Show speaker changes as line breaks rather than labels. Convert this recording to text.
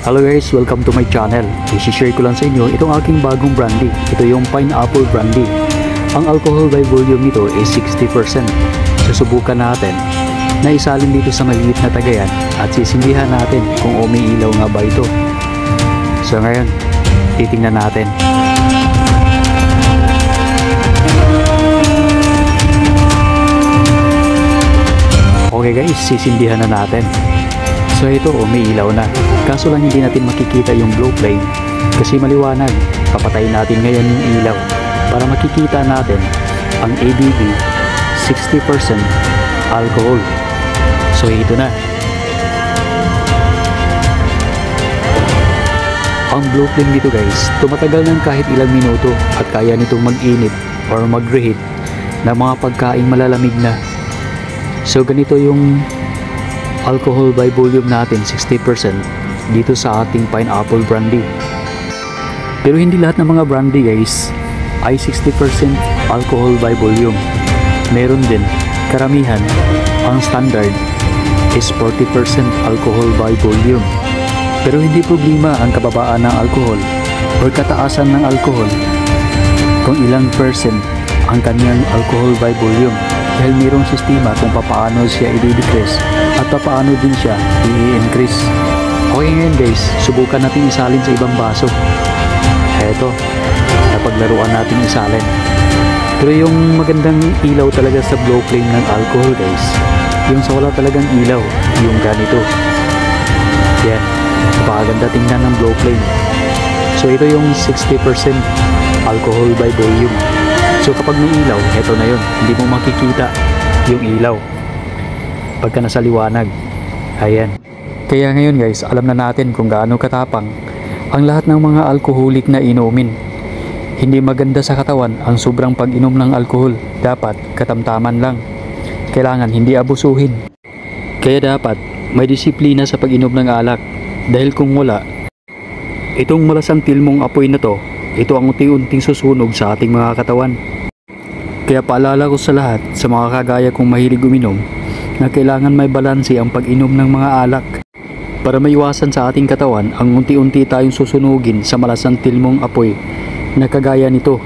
Hello guys, welcome to my channel. I-share ko lang sa inyo itong aking bagong brandy. Ito yung Pineapple Brandy. Ang alcohol by volume nito is 60%. Susubukan natin na isalin dito sa maliit na tagayan at sisindihan natin kung umiilaw nga ba ito. So ngayon, titingnan natin. Okay guys, sisindihan na natin. So ito, umiilaw na. Kaso lang hindi natin makikita yung glow flame kasi maliwanag. Papatayin natin ngayon yung ilaw para makikita natin ang ABV 60% alcohol. So ito na. Ang glow flame dito guys, tumatagal ng kahit ilang minuto at kaya nitong mag-init or mag-reheat ng mga pagkain malalamig na. So ganito yung alcohol by volume natin, 60% dito sa ating Pineapple Brandy. Pero hindi lahat ng mga brandy guys ay 60% alcohol by volume. Meron din, karamihan, ang standard is 40% alcohol by volume. Pero hindi problema ang kababaan ng alcohol or kataasan ng alcohol kung ilang percent ang kanyang alcohol by volume, dahil mayroong sistema kung paano siya i-decrease at paano din siya i-increase. Okay ngayon guys, subukan natin isalin sa ibang baso. Eto, napaglaruan natin isalin. Pero yung magandang ilaw talaga sa glow flame ng alcohol guys, yung sa wala talagang ilaw, yung ganito. Yan, napakaganda tingnan ng glow flame. So ito yung 60% alcohol by volume. So kapag may ilaw, eto na yun, hindi mo makikita yung ilaw pagka nasa liwanag. Ayan. Kaya ngayon guys, alam na natin kung gaano katapang ang lahat ng mga alcoholic na inumin. Hindi maganda sa katawan ang sobrang pag-inom ng alcohol. Dapat katamtaman lang. Kailangan hindi abusuhin. Kaya dapat may disiplina sa pag-inom ng alak. Dahil kung wala, itong malasantil mong apoy na to, ito ang unti-unting susunog sa ating mga katawan. Kaya paalala ko sa lahat, sa mga kagaya kong mahilig uminom, na kailangan may balanse ang pag-inom ng mga alak para maiwasan sa ating katawan ang unti-unti tayong susunugin sa malasantil mong apoy na kagaya nito.